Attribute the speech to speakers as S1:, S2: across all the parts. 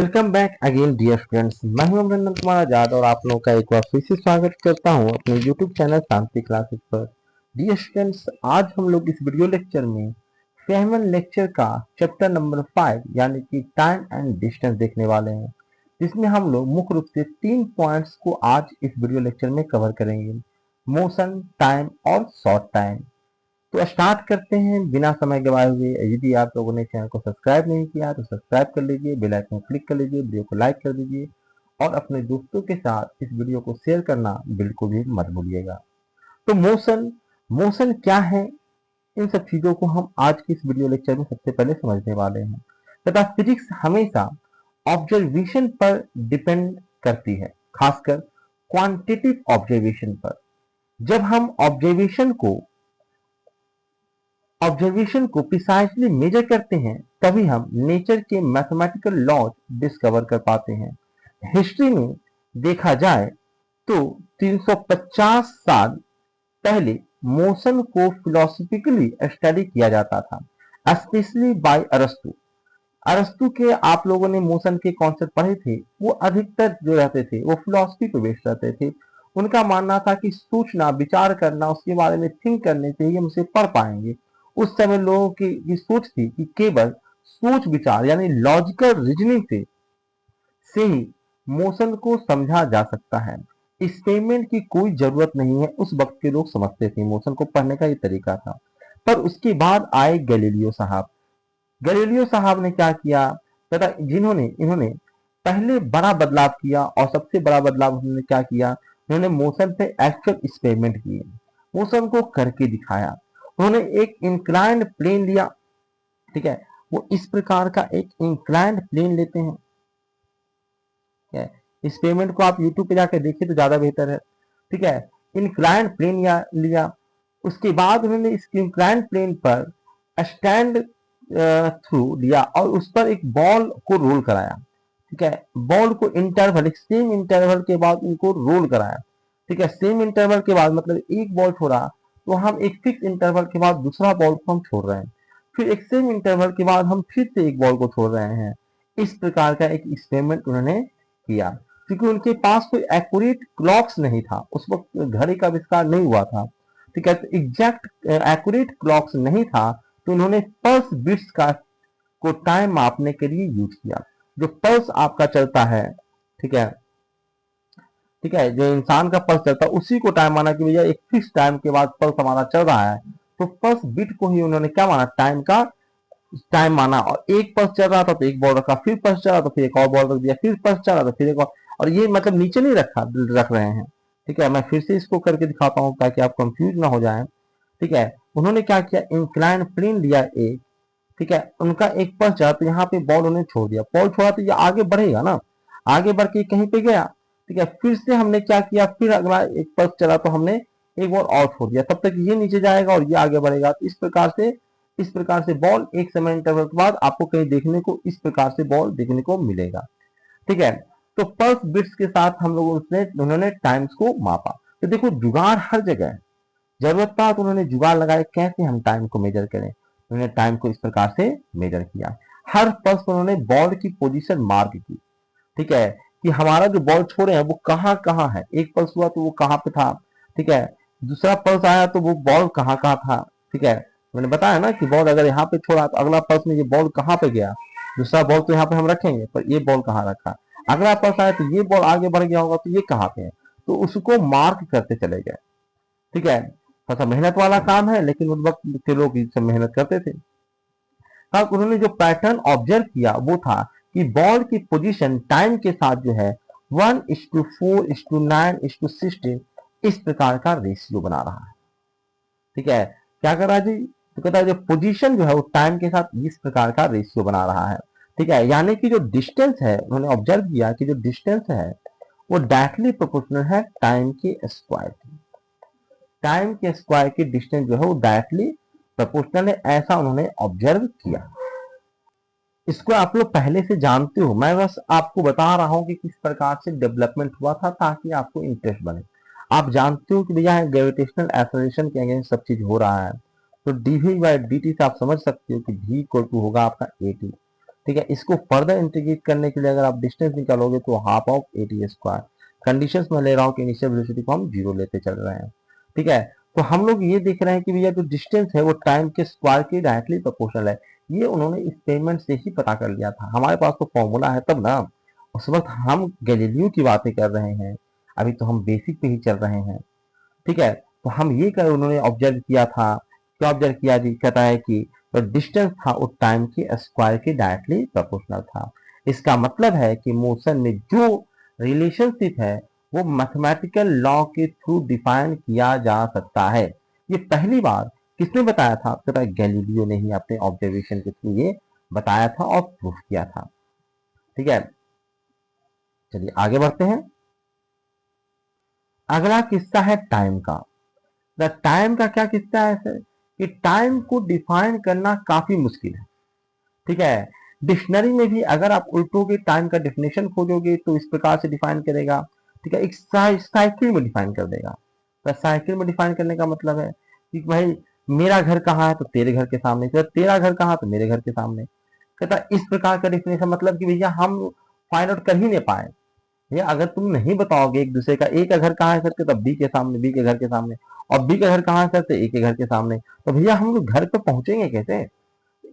S1: Welcome back again dear friends. मैं हूं अमरिंदर कुमार आजाद और आप लोगों का एक बार फिर से स्वागत करता हूं अपने यूट्यूब चैनल शांति क्लासेस पर। डियर फ्रेंड्स, आज हम लोग इस वीडियो लेक्चर में फेहमन लेक्चर का चैप्टर नंबर 5 यानी कि टाइम एंड डिस्टेंस देखने वाले हैं, जिसमें हम लोग मुख्य रूप से 3 पॉइंट्स को आज इस वीडियो लेक्चर में कवर करेंगे: मोशन, टाइम और शॉर्ट टाइम। तो स्टार्ट करते हैं बिना समय गवाए हुए। यदि आप लोगों ने चैनल को सब्सक्राइब नहीं किया तो सब्सक्राइब कर लीजिए, बेल आइकन क्लिक कर लीजिए, वीडियो को लाइक कर दीजिए और अपने दोस्तों के साथ इस वीडियो को शेयर करना बिल्कुल भी मत भूलिएगा। तो मोशन मोशन क्या है, इन सब चीजों को हम आज की इस वीडियो लेक्चर में सबसे पहले समझने वाले हैं। तथा फिजिक्स हमेशा ऑब्जर्वेशन पर डिपेंड करती है, खासकर क्वांटिटेटिव ऑब्जर्वेशन पर। जब हम ऑब्जर्वेशन को प्रिसाइसली मेजर करते हैं, तभी हम नेचर के मैथमेटिकल लॉज डिस्कवर कर पाते हैं। हिस्ट्री में देखा जाए तो 350 साल पहले मोशन को फिलोसफिकली स्टडी किया जाता था, स्पेशली बाय अरस्तु। अरस्तु के आप लोगों ने मोशन के कॉन्सेप्ट पढ़े थे, वो अधिकतर जो रहते थे वो फिलोसफी पे बेस्ड रहते थे। उनका मानना था कि सोचना, विचार करना, उसके बारे में थिंक करने से ही हम उसे पढ़ पाएंगे। उस समय लोगों की सोच थी कि केवल सोच विचार यानी लॉजिकल रीजनिंग से ही मोशन को समझा जा सकता है, एक्सपेरिमेंट की कोई जरूरत नहीं है। उस वक्त के लोग समझते थे, मोशन को पढ़ने का ये तरीका था। पर उसके बाद आए गैलीलियो साहब ने क्या किया, तथा इन्होंने पहले बड़ा बदलाव किया। और सबसे बड़ा बदलाव उन्होंने क्या किया, उन्होंने मोशन पे एक्चुअल एक्सपेरिमेंट किए, मोशन को करके दिखाया। उन्होंने एक इंक्लाइंड प्लेन लिया, ठीक है, वो इस प्रकार का एक इंक्लाइंड प्लेन लेते हैं। एक्सपेरिमेंट को आप यूट्यूब पे जाकर देखिए तो ज्यादा बेहतर है, ठीक है। इंक्लाइंड प्लेन लिया। उसके बाद उन्होंने इस इंक्लाइंड प्लेन पर स्टैंड थ्रू लिया और उस पर एक बॉल को रोल कराया, ठीक है। बॉल को इंटरवल, एक सेम इंटरवल के बाद उनको रोल कराया, ठीक है। सेम इंटरवल के बाद मतलब एक बॉल छोड़ा तो हम एक फिक्स इंटरवल के बाद दूसरा बॉल को हम छोड़ रहे हैं, फिर एक सेम इंटरवल के बाद हम फिर से एक बॉल को छोड़ रहे हैं। इस प्रकार का एक एक्सपेरिमेंट उन्होंने किया। क्योंकि उनके पास कोई एक्यूरेट क्लॉक्स नहीं था, उस वक्त घड़ी का आविष्कार नहीं हुआ था, ठीक है। तो एग्जैक्ट एक्यूरेट क्लॉक्स नहीं था, तो उन्होंने पल्स बिट्स को टाइम मापने के लिए यूज किया। जो पल्स आपका चलता है, ठीक है, ठीक है, जो इंसान का पल्स चलता है उसी को टाइम माना कि भैया एक फिक्स टाइम के बाद पल्स हमारा चल रहा है। तो पल्स बिट को ही उन्होंने क्या माना, टाइम माना। और एक पल्स चल रहा था तो एक बॉल रखा, फिर पल्स चला तो फिर एक और बॉल रख दिया, फिर पल्स चला तो फिर एक और ये मतलब नीचे नहीं रख रहे हैं, ठीक है। मैं फिर से इसको करके दिखाता हूँ ताकि आप कंफ्यूज ना हो जाए, ठीक है। उन्होंने क्या किया, इंक्लाइन प्लेन लिया एक, ठीक है, उनका एक पल्स चला तो यहाँ पे बॉल उन्हें छोड़ दिया, बॉल छोड़ा तो ये आगे बढ़ेगा ना, आगे बढ़ के कहीं पे गया, ठीक है। फिर से हमने क्या किया, फिर अगला एक पल्स चला तो हमने एक बॉल और छोड़ दिया, तब तक ये नीचे जाएगा और ये आगे बढ़ेगा। तो इस प्रकार से बॉल एक समय इंटरवल के बाद आपको कहीं देखने को इस प्रकार से बॉल देखने को मिलेगा, ठीक है। तो पल्स बिट्स के साथ हम लोग उन्होंने टाइम्स को मापा। तो देखो जुगाड़ हर जगह है, जरूरत था तो उन्होंने जुगाड़ लगाए कैसे हम टाइम को मेजर करें। उन्होंने टाइम को इस प्रकार से मेजर किया। हर पल्स पर उन्होंने बॉल की पोजीशन मार्क की, ठीक है, कि हमारा जो बॉल छोड़े हैं वो कहाँ कहाँ है। एक पल्स हुआ तो वो कहाँ पे था, ठीक है। दूसरा पल्स आया तो वो बॉल कहाँ कहाँ था, ठीक है। मैंने बताया ना कि बॉल अगर यहाँ पे छोड़ा तो अगला पल्स में ये बॉल कहाँ पे गया, दूसरा बॉल तो यहाँ पे हम रखेंगे पर ये बॉल कहाँ रखा। अगला पल्स आया तो ये बॉल आगे बढ़ गया होगा तो ये कहाँ पे है, तो उसको मार्क करते चले गए, ठीक है। थोड़ा मेहनत वाला काम है लेकिन उस वक्त के लोग इससे मेहनत करते थे। तब उन्होंने जो पैटर्न ऑब्जर्व किया वो था कि बॉल की पोजीशन टाइम के साथ जो है 1:4:9:16 इस प्रकार का रेशियो बना रहा है, ठीक है। क्या कर रहा है जी, तो कहता है जो पोजीशन जो है वो टाइम के साथ इस प्रकार का रेशियो बना रहा है, ठीक है। यानी कि जो डिस्टेंस है, उन्होंने ऑब्जर्व किया कि जो डिस्टेंस है वो डायरेक्टली प्रोपोर्शनल है टाइम के स्क्वायर की। टाइम के स्क्वायर की डिस्टेंस जो है वो डायरेक्टली प्रोपोर्शनल है, ऐसा उन्होंने ऑब्जर्व किया। इसको आप लोग पहले से जानते हो, मैं बस आपको बता रहा हूं कि किस प्रकार से डेवलपमेंट हुआ था ताकि आपको इंटरेस्ट बने। आप जानते हो कि भैया ग्रेविटेशनल एक्सेलरेशन के अगेंस्ट सब चीज हो रहा है, तो dv बाई dt से आप समझ सकते हो कि v इक्वल टू होगा आपका at, ठीक है, इसको फर्दर इंटीग्रेट करने के लिए अगर आप डिस्टेंस निकालोगे तो half of eighty square. Conditions में ले रहा हूँ कि इनिशियल वेलोसिटी को हम जीरो लेते चल रहे हैं। ठीक है, तो हम लोग ये देख रहे हैं कि भैया जो डिस्टेंस है वो टाइम के स्क्वायर के डायरेक्टली प्रोपोर्शनल है। ये उन्होंने एक्सपेरिमेंट से ही पता कर लिया था, हमारे पास तो फॉर्मूला है तब ना। उस वक्त हम गैलीलियो की बातें कर रहे हैं, अभी तो हम बेसिक पे ही चल रहे हैं। ठीक है, तो हम ये कर उन्होंने ऑब्जर्व किया था। क्या ऑब्जर्व किया जी? कहता है कि जो डिस्टेंस था वो टाइम के स्क्वायर के डायरेक्टली प्रोपोर्शनल था। इसका मतलब है कि मोशन में जो रिलेशनशिप है वो मैथमेटिकल लॉ के थ्रू डिफाइन किया जा सकता है। ये पहली बार किसने बताया था? कहता है गैलीलियो ने ही अपने ऑब्जर्वेशन के थ्रू ये बताया था और प्रूफ किया था। ठीक है, चलिए आगे बढ़ते हैं। अगला किस्सा है टाइम का। द टाइम का क्या किस्सा है सर? कि टाइम को डिफाइन करना काफी मुश्किल है। ठीक है, डिक्शनरी में भी अगर आप उल्टोगे टाइम का डेफिनेशन खोजोगे तो इस प्रकार से डिफाइन करेगा। ठीक है, एक साइकिल में डिफाइन कर देगा। तो साइकिल में डिफाइन करने का मतलब है कि भाई मेरा घर कहाँ है तो तेरे घर के सामने, तो तेरा घर कहाँ तो मेरे घर के सामने। कहता इस प्रकार का डेफिनेशन मतलब कि भैया हम फाइंड आउट कर ही नहीं पाए। ये अगर तुम नहीं बताओगे एक दूसरे का, ए का घर कहाँ है करके, तब बी के सामने, बी के घर के सामने, और बी का घर कहाँ है करते ए के घर के सामने, तो भैया हम लोग घर पे पहुंचेंगे कैसे?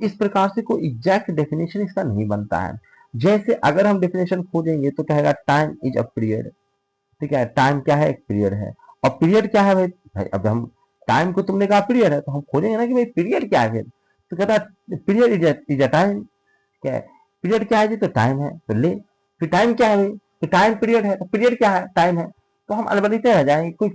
S1: इस प्रकार से कोई एग्जैक्ट डेफिनेशन इसका नहीं बनता है। जैसे अगर हम डेफिनेशन खोजेंगे तो कहेगा टाइम इज अ पीरियड। ठीक है, टाइम क्या है? एक पीरियड है। और पीरियड क्या है भाई? भाई अब हम टाइम को तुमने कहा पीरियड है तो हम खोजेंगे ना कि भाई पीरियड क्या है फिर। तो कहता है पीरियड इज अ टाइम। क्या है? पीरियड क्या है जी? तो टाइम है। तो ले, फिर टाइम क्या है भाई? तो टाइम पीरियड है, तो पीरियड क्या है? टाइम है। तो हम अलबत्ते रह जाएंगे, कोई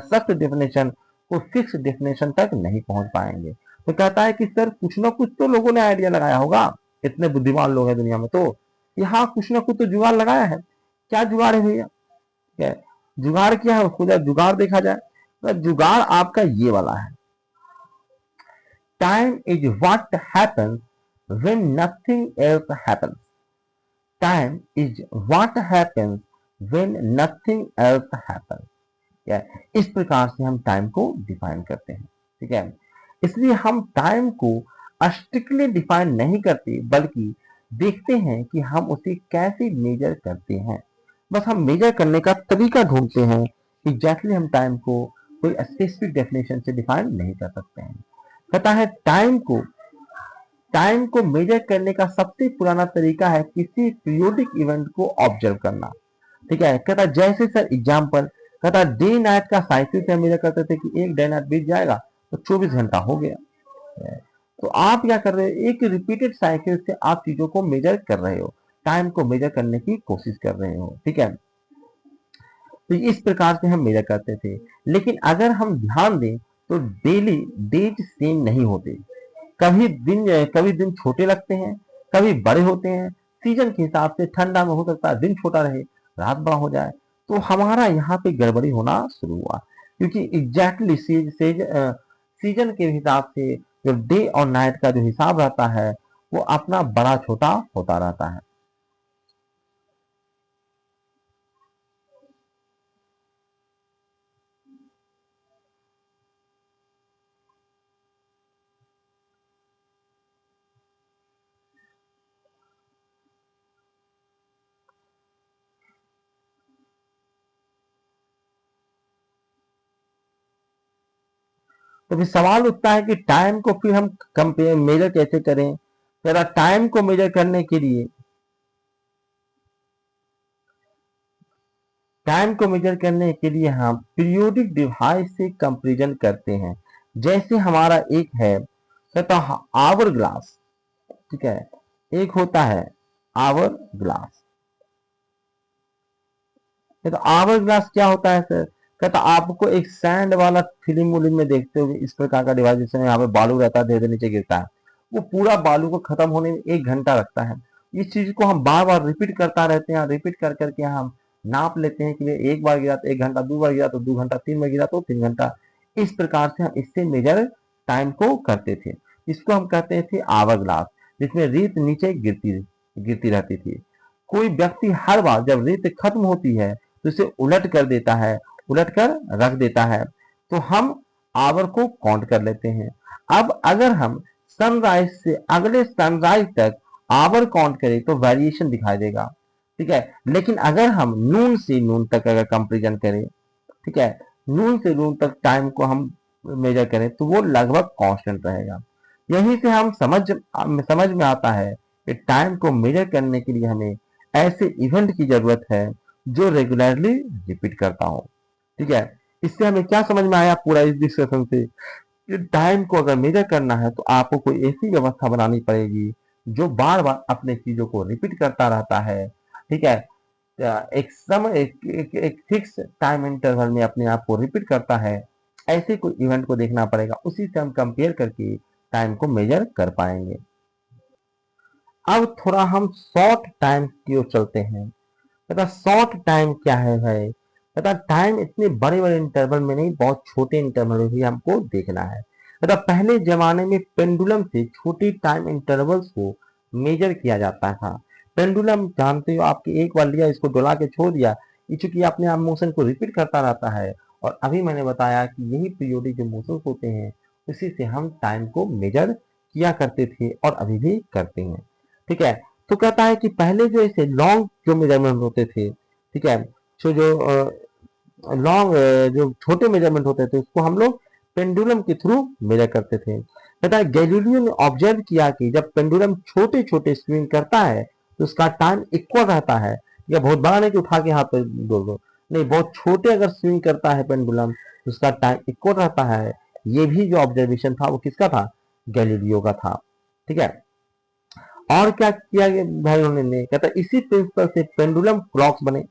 S1: सख्त डेफिनेशन, कोई फिक्स डेफिनेशन तक नहीं पहुंच पाएंगे। तो कहता है कि सर कुछ ना कुछ तो लोगों ने आइडिया लगाया होगा, इतने बुद्धिमान लोग हैं दुनिया में, तो यहाँ कुछ ना कुछ तो जुगाड़ लगाया है। क्या जुगाड़ है भैया? क्या है? जुगाड़ क्या है? उसको जब जुगाड़ देखा जाए तो जुगाड़ आपका ये वाला है। Time is what happens when nothing else happens. Time is what happens when nothing else happens. क्या है? इस प्रकार से हम टाइम को डिफाइन करते हैं। ठीक है, इसलिए हम टाइम को स्ट्रिक्टली डिफाइन नहीं करते, बल्कि देखते हैं कि हम उसे कैसे मेजर करते हैं। बस हम मेजर करने का तरीका ढूंढते हैं। एग्जैक्टली हम टाइम को कोई स्पेसिफिक डेफिनेशन से डिफाइन नहीं कर सकते हैं। पता है टाइम को मेजर करने का सबसे पुराना तरीका है किसी पीरियोडिक इवेंट को ऑब्जर्व करना। ठीक है, कहता जैसे सर एग्जाम्पल, कहता डे नाइट का साइकिल से हम मेजर करते थे कि एक डे नाइट बीत जाएगा तो 24 घंटा हो गया। तो आप क्या कर रहे हो? एक रिपीटेड साइकिल से आप चीजों को मेजर कर रहे हो, टाइम को मेजर करने की कोशिश कर रहे हो। ठीक है, तो इस प्रकार से हम मेजर करते थे। लेकिन अगर हम ध्यान दें तो डेली डेज सेम नहीं होते। कभी दिन छोटे लगते हैं, कभी बड़े होते हैं। सीजन के हिसाब से ठंडा में हो सकता है दिन छोटा रहे, रात बड़ा हो जाए। तो हमारा यहाँ पे गड़बड़ी होना शुरू हुआ, क्योंकि एग्जैक्टली सीजन के हिसाब से जो डे और नाइट का जो हिसाब रहता है वो अपना बड़ा छोटा होता रहता है। तो फिर सवाल उठता है कि टाइम को फिर हम कंपेयर मेजर कैसे करें? जरा टाइम को मेजर करने के लिए, हम पीरियोडिक डिवाइस से कंपैरिजन करते हैं। जैसे हमारा एक है कहता आवर ग्लास। ठीक है, एक होता है आवर ग्लास। तो आवर ग्लास क्या होता है सर? कहता आपको एक सैंड वाला फिल्म उलिम में देखते हो इस प्रकार का डिवाइस, जिसमें यहाँ पे बालू रहता है, धीरे धीरे नीचे गिरता है। वो पूरा बालू को खत्म होने में 1 घंटा लगता है। इस चीज को हम बार बार रिपीट करता रहते हैं, रिपीट कर करके हम नाप लेते हैं कि एक बार गिरा तो 1 घंटा, 2 बार गिरा तो 2 घंटा, 3 बार गिरा तो 3 घंटा। इस प्रकार से हम इससे मेजर टाइम को करते थे। इसको हम कहते थे आवर ग्लास, जिसमें रेत नीचे गिरती गिरती रहती थी। कोई व्यक्ति हर बार जब रेत खत्म होती है तो इसे उलट कर देता है, उलट कर रख देता है। तो हम आवर को काउंट कर लेते हैं। अब अगर हम सनराइज से अगले सनराइज तक आवर काउंट करें तो वेरिएशन दिखाई देगा, ठीक है। लेकिन अगर हम नून से नून तक अगर कंपेरिजन करें, ठीक है, नून से नून तक टाइम को हम मेजर करें तो वो लगभग कांस्टेंट रहेगा। यहीं से हम समझ में आता है कि टाइम को मेजर करने के लिए हमें ऐसे इवेंट की जरूरत है जो रेगुलरली रिपीट करता हो, ठीक है। इससे हमें क्या समझ में आया पूरा इस डिस्कशन से, कि टाइम को अगर मेजर करना है तो आपको कोई ऐसी व्यवस्था बनानी पड़ेगी जो बार बार अपने चीजों को रिपीट करता रहता है, ठीक है। एक समय एक फिक्स टाइम इंटरवल में अपने आप को रिपीट करता है, ऐसे कोई इवेंट को देखना पड़ेगा, उसी से हम कंपेयर करके टाइम को मेजर कर पाएंगे। अब थोड़ा हम शॉर्ट टाइम की ओर चलते हैं। पता शॉर्ट टाइम क्या है भाई? पता टाइम इतने बड़े बड़े इंटरवल में नहीं, बहुत छोटे इंटरवल में भी हमको देखना है। पता पहले जमाने में पेंडुलम से छोटी टाइम इंटरवल्स को मेजर किया जाता था। पेंडुलम जानते हो आपकी, एक बार लिया इसको डोला के छोड़ दिया, ये चूंकि अपने आप मोशन को रिपीट करता रहता है। और अभी मैंने बताया कि यही पीरियोडिक जो मोशन होते हैं उसी से हम टाइम को मेजर किया करते थे और अभी भी करते हैं, ठीक है। तो कहता है कि पहले जो ऐसे लॉन्ग जो मेजरमेंट होते थे, ठीक है, जो लॉन्ग जो छोटे मेजरमेंट होते थे उसको हम लोग पेंडुलम के थ्रू मेजर करते थे। कहता है गैलीलियो ने ऑब्जर्व किया कि जब पेंडुलम छोटे छोटे स्विंग करता है तो उसका टाइम इक्वल रहता है। या बहुत बड़ा नहीं कि उठा के हाथ पे बोल दो, नहीं, बहुत छोटे अगर स्विंग करता है पेंडुलम तो उसका टाइम इक्वल रहता है। ये भी जो ऑब्जर्वेशन था वो किसका था? गैलीलियो का था, ठीक है। और क्या किया भाई उन्होंने? कहता इसी प्रिंसिपल से पेंडुलम क्लॉक्स बने।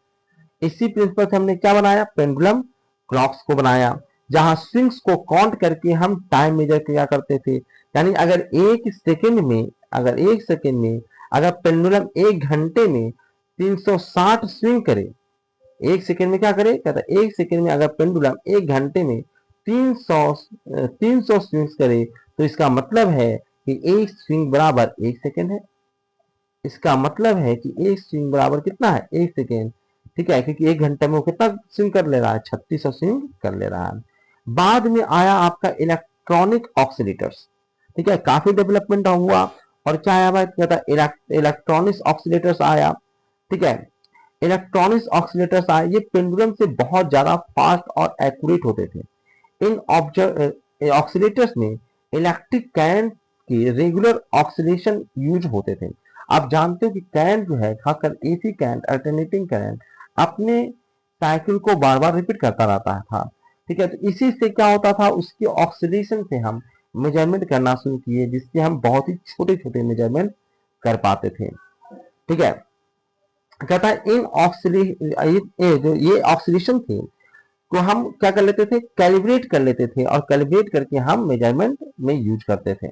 S1: इसी प्रिंसिपल से हमने क्या बनाया? पेंडुलम क्लॉक्स को बनाया, जहां स्विंग्स को काउंट करके हम टाइम मेजर किया करते थे। यानी अगर एक सेकंड में अगर पेंडुलम एक घंटे में 360 स्विंग करे, एक सेकंड में क्या करे? कहता एक सेकंड में अगर पेंडुलम एक घंटे में 300 स्विंग्स करे तो इसका मतलब है कि एक स्विंग बराबर एक सेकंड है। इसका मतलब है कि एक स्विंग बराबर कितना है? एक सेकेंड, ठीक है, क्योंकि एक घंटे में वो कितना स्विंग कर ले रहा है? 3600 स्विंग कर ले रहा है। बाद में आया आपका इलेक्ट्रॉनिक ऑक्सीलेटर्स, ठीक है, काफी डेवलपमेंट हुआ। और क्या आया भाई? कहता इलेक्ट्रॉनिक्स ऑक्सीलेटर्स आया, ठीक है। इलेक्ट्रॉनिक्स ऑक्सीलेटर्स आए, ये पेंडुलम से बहुत ज्यादा फास्ट और एक्यूरेट होते थे। इन ऑक्सीलेटर्स में इलेक्ट्रिक करंट के रेगुलर ऑक्सीलेशन यूज होते थे। आप जानते हो कि करंट जो है, खासकर एसी करंट, अल्टरनेटिंग करंट, अपने साइकिल को बार बार रिपीट करता रहता था, ठीक है। तो इसी से क्या होता था? उसके ऑक्सीलेशन से हम मेजरमेंट करना शुरू किए, जिससे हम बहुत ही छोटे छोटे मेजरमेंट कर पाते थे, ठीक है। कहता है इन ये ऑक्सीलेशन थे को हम क्या कर लेते थे? कैलिब्रेट कर लेते थे, और कैलिब्रेट करके हम मेजरमेंट में यूज करते थे।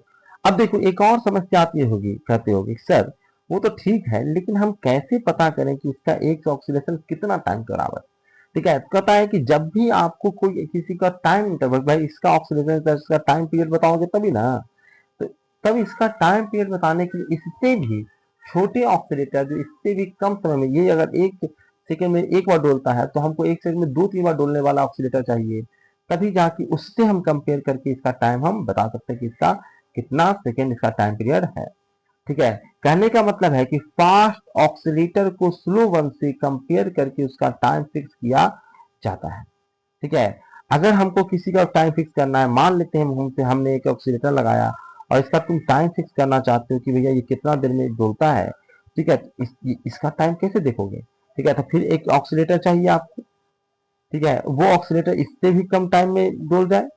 S1: अब देखो एक और समस्या आती होगी, कहते होगी सर वो तो ठीक है लेकिन हम कैसे पता करें कि इसका एक ऑक्सीलेशन कितना टाइम के बराबर? ठीक है, कहता है कि जब भी आपको कोई किसी का टाइम इंटरवल, भाई इसका ऑक्सीलेशन इसका टाइम पीरियड बताओगे तभी ना। तो तब इसका टाइम पीरियड बताने के लिए इससे भी छोटे ऑक्सीलेटर जो इससे भी कम समय में, ये अगर एक सेकेंड में एक बार डोलता है तो हमको एक सेकेंड में 2-3 बार डोलने वाला ऑक्सीलेटर चाहिए, तभी जाके उससे हम कंपेयर करके इसका टाइम हम बता सकते हैं कि इसका कितना सेकेंड इसका टाइम पीरियड है, ठीक है। कहने का मतलब है कि फास्ट ऑक्सीलेटर को स्लो वन से कंपेयर करके उसका टाइम फिक्स किया जाता है, ठीक है। अगर हमको किसी का टाइम फिक्स करना है, मान लेते हैं हमने एक ऑक्सीलेटर लगाया और इसका तुम टाइम फिक्स करना चाहते हो कि भैया ये कितना देर में डोलता है, ठीक है, तो इसका टाइम कैसे देखोगे? ठीक है, तो फिर एक ऑक्सीलेटर चाहिए आपको, ठीक है, वो ऑक्सीलेटर इससे भी कम टाइम में डोल जाए,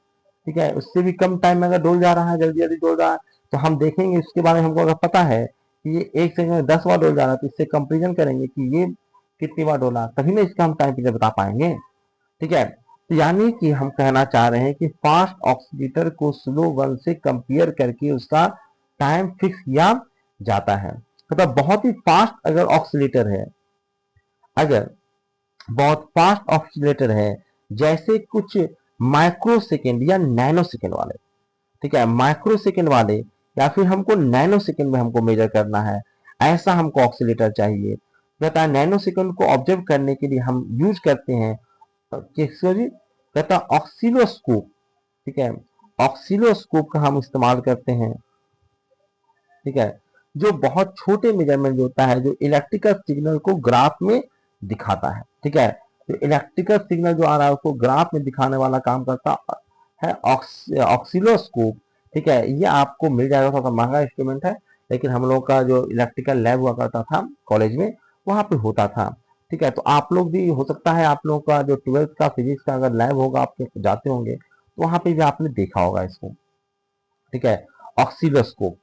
S1: ठीक है, उससे भी कम टाइम में अगर डोल जा रहा है, जल्दी जल्दी डोल रहा है, तो हम देखेंगे उसके बारे में। हमको अगर पता है कि ये एक सेकंड में 10 बार डोल जा रहा है तो इससे कंपेरिजन करेंगे कि ये कितनी बार डोला, तभी ना इसका हम टाइम पीरियड बता पाएंगे, ठीक है। तो यानी कि हम कहना चाह रहे हैं कि फास्ट ऑक्सीलेटर को स्लो वन से कंपेयर करके उसका टाइम फिक्स किया जाता है। मतलब बहुत ही फास्ट अगर ऑक्सीलेटर है, अगर बहुत फास्ट ऑक्सीलेटर है, जैसे कुछ माइक्रो सेकेंड या नैनो सेकेंड वाले, ठीक है, माइक्रो सेकेंड वाले, या फिर हमको नैनो सेकेंड में हमको मेजर करना है, ऐसा हमको ऑक्सीलेटर चाहिए। कहता है नैनो सेकेंड को ऑब्जर्व करने के लिए हम यूज करते हैं किसको जी? कहता ऑक्सीलोस्कोप, ठीक है, ऑक्सीलोस्कोप का हम इस्तेमाल करते हैं, ठीक है। जो बहुत छोटे मेजरमेंट होता है, जो इलेक्ट्रिकल सिग्नल को ग्राफ में दिखाता है। ठीक है, तो इलेक्ट्रिकल सिग्नल जो आ रहा है उसको ग्राफ में दिखाने वाला काम करता है ऑक्सिलोस्कोप। ठीक है, ये आपको मिल जाएगा, थोड़ा सा महंगा इंस्ट्रूमेंट है, लेकिन हम लोग का जो इलेक्ट्रिकल लैब हुआ करता था कॉलेज में, वहां पे होता था। ठीक है, तो आप लोग भी हो सकता है आप लोगों का जो 12th का फिजिक्स का अगर लैब होगा, आप जाते होंगे तो वहां पे भी आपने देखा होगा इसको। ठीक है, ऑक्सिलोस्कोप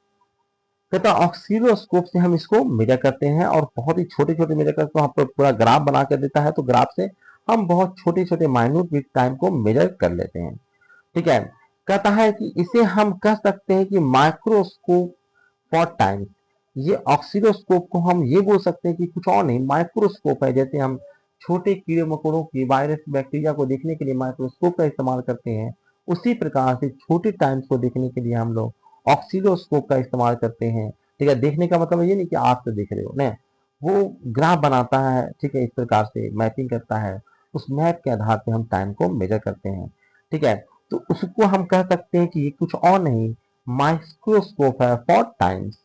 S1: कहता है ऑक्सिलोस्कोप से हम इसको मेजर करते हैं, और बहुत ही छोटे छोटे मेजर करते हैं, तो पूरा ग्राफ बना कर देता है, तो ग्राफ से हम बहुत छोटे छोटे माइन्यूट बिट टाइम को मेजर कर लेते हैं। ठीक है, कहता है कि इसे हम कह सकते हैं कि माइक्रोस्कोप फॉर टाइम। ये ऑक्सिलोस्कोप को हम ये बोल सकते हैं कि कुछ और नहीं, माइक्रोस्कोप है। जैसे हम छोटे कीड़े मकोड़ों की, वायरस बैक्टीरिया को देखने के लिए माइक्रोस्कोप का इस्तेमाल करते हैं, उसी प्रकार से छोटे टाइम्स को देखने के लिए हम लोग ऑक्सिलोस्कोप का इस्तेमाल करते हैं। ठीक है, देखने का मतलब ये नहीं कि आंख से देख रहे हो, नहीं, वो ग्राफ बनाता है। ठीक है, इस प्रकार से मैपिंग करता है, उस मैप के आधार पे हम टाइम को मेजर करते हैं। ठीक है, तो उसको हम कह सकते हैं कि ये कुछ और नहीं, माइक्रोस्कोप है फॉर टाइम्स।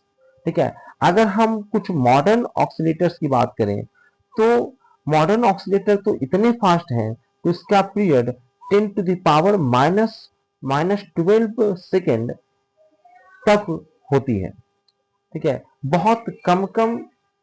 S1: ठीक है, अगर हम कुछ मॉडर्न ऑक्सीलेटर्स की बात करें, तो मॉडर्न ऑक्सीलेटर तो इतने फास्ट हैं कि उसका period 10 to the power minus 12 second तक होती है। ठीक है, बहुत कम कम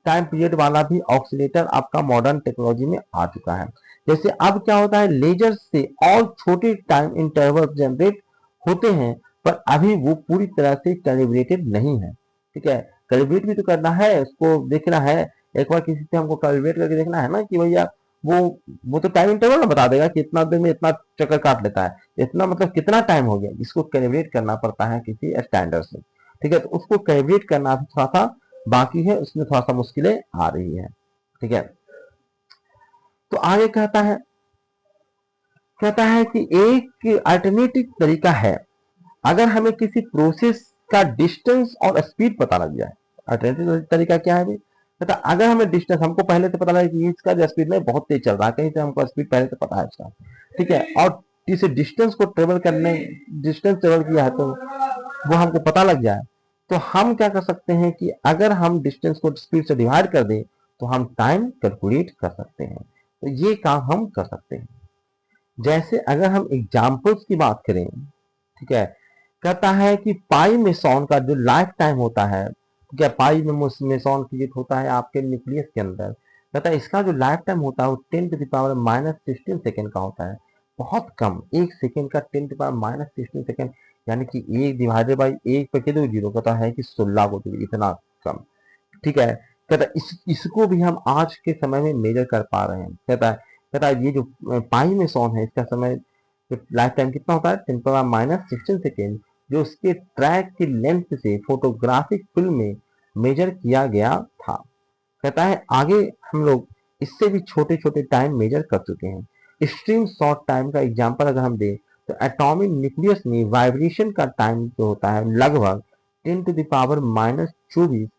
S1: टाइम पीरियड वाला भी ऑक्सीलेटर आपका मॉडर्न टेक्नोलॉजी में आ चुका है। जैसे अब क्या होता है, लेजर से और छोटे टाइम इंटरवल जनरेट होते हैं, पर अभी वो पूरी तरह से कैलिब्रेटेड नहीं है। ठीक है, कैलिब्रेट भी तो करना है, उसको देखना है, एक बार किसी से हमको कैलिब्रेट करके देखना है ना कि भैया वो वो तो टाइम इंटरवल ना बता देगा कि इतना देर में इतना चक्कर काट लेता है, इतना मतलब कितना टाइम हो गया, इसको कैलिब्रेट करना पड़ता है किसी स्टैंडर्ड से। ठीक है, तो उसको कैलिब्रेट करना भी थोड़ा सा बाकी है, उसमें थोड़ा सा मुश्किलें आ रही है। ठीक है, तो आगे कहता है कि एक अल्टरनेटिव तरीका है, अगर हमें किसी प्रोसेस का डिस्टेंस और स्पीड पता लग जाए। अल्टरनेटिव तरीका क्या है भाई, कहता अगर हमें डिस्टेंस, हमको पहले से पता लगे कि इसका जो स्पीड में बहुत तेज चल रहा है, कहीं से हमको स्पीड पहले से पता है इसका। ठीक है, और किसी डिस्टेंस ट्रेवल किया है तो वो हमको पता लग जाए, तो हम क्या कर सकते हैं कि अगर हम डिस्टेंस को स्पीड से डिवाइड कर दें, तो हम टाइम कैलकुलेट कर सकते हैं। तो ये काम हम कर सकते हैं। जैसे अगर हम एग्जाम्पल्स की बात करें, ठीक है, कहता है कि पाई मेसॉन का जो लाइफ टाइम होता है, ठीक है, पाई में मेसॉन क्रिएट होता है आपके न्यूक्लियस के अंदर, कहता है इसका जो लाइफ टाइम होता है वो 10 to the power minus 16 second का होता है। बहुत कम, एक सेकेंड का 10 टू पावर माइनस 16 सेकेंड, यानी कि एक डिवाइडेड बाई एक पे कितने जीरो, कहता है कि 16 को, तो इतना कम। ठीक है, कहता है इसको भी हम आज के समय में मेजर कर पा रहे हैं। कहता है ये जो पाई में सॉन है, इसका समय लाइफ टाइम कितना होता है, 10 पावर माइनस 16 सेकेंड, जो उसके ट्रैक की लेंथ से फोटोग्राफिक फिल्म में मेजर किया गया था। कहता है आगे हम लोग इससे भी छोटे छोटे टाइम मेजर कर चुके हैं। एक्सट्रीम शॉर्ट टाइम का एग्जांपल अगर हम दें, तो एटॉमिक न्यूक्लियस में वाइब्रेशन का टाइम जो होता है लगभग 10 to the power minus 24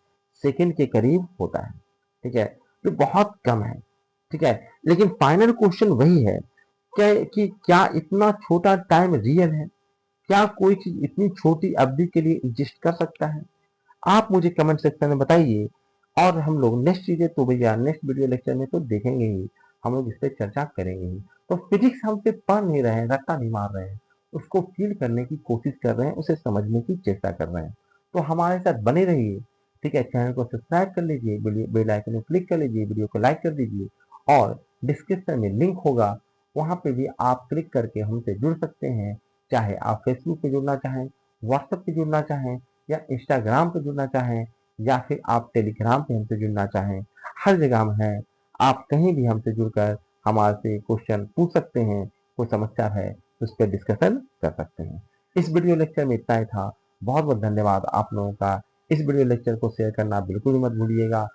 S1: second के करीब होता है। ठीक है, जो बहुत कम है। ठीक है, लेकिन फाइनल क्वेश्चन वही है कि क्या इतना छोटा टाइम रियल है, क्या कोई चीज इतनी छोटी अवधि के लिए एग्जिस्ट कर सकता है? आप मुझे कमेंट सेक्शन में बताइए, और हम लोग नेक्स्ट चीजें तो भैया नेक्स्ट वीडियो लेक्चर में तो देखेंगे ही, हम लोग इस पर चर्चा करेंगे ही। तो फिजिक्स हम सिर्फ पढ़ नहीं रहे हैं, रट्टा नहीं मार रहे हैं, उसको फील करने की कोशिश कर रहे हैं, उसे समझने की चेष्टा कर रहे हैं। तो हमारे साथ बने रहिए। ठीक है, चैनल को सब्सक्राइब कर लीजिए, बेल आइकन को क्लिक कर लीजिए, वीडियो को लाइक कर दीजिए, और डिस्क्रिप्शन में लिंक होगा, वहां पे भी आप क्लिक करके हमसे जुड़ सकते हैं। चाहे आप फेसबुक पे जुड़ना चाहें, व्हाट्सएप पे जुड़ना चाहें, या इंस्टाग्राम पे जुड़ना चाहें, या फिर आप टेलीग्राम पे हमसे जुड़ना चाहें, हर जगह हम हैं। आप कहीं भी हमसे जुड़कर हमारे से क्वेश्चन पूछ सकते हैं, कोई समस्या है तो उस पर डिस्कशन कर सकते हैं। इस वीडियो लेक्चर में इतना ही था। बहुत बहुत धन्यवाद आप लोगों का। इस वीडियो लेक्चर को शेयर करना बिल्कुल भी मत भूलिएगा।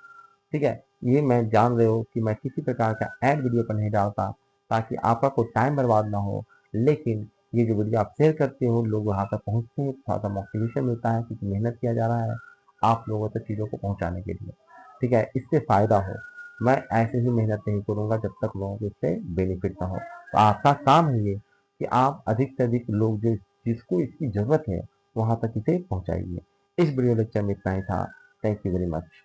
S1: ठीक है, ये मैं जान रहे हो कि मैं किसी प्रकार का ऐड वीडियो पर नहीं डालता, ताकि आपका कोई टाइम बर्बाद ना हो, लेकिन ये जो वीडियो आप शेयर करते हो, लोग वहाँ तक पहुँचते हैं, थोड़ा सा मोटिवेशन मिलता है, क्योंकि मेहनत किया जा रहा है आप लोगों तक चीज़ों को पहुँचाने के लिए। ठीक है, इससे फ़ायदा हो, मैं ऐसे ही मेहनत नहीं करूँगा जब तक लोगों को इससे बेनिफिट ना हो। तो आपका काम है ये कि आप अधिक से अधिक लोग जिसको इसकी ज़रूरत है वहाँ तक इसे पहुँचाइए। इस वीडियो लेक्चर में इतना ही था। Thank you very much.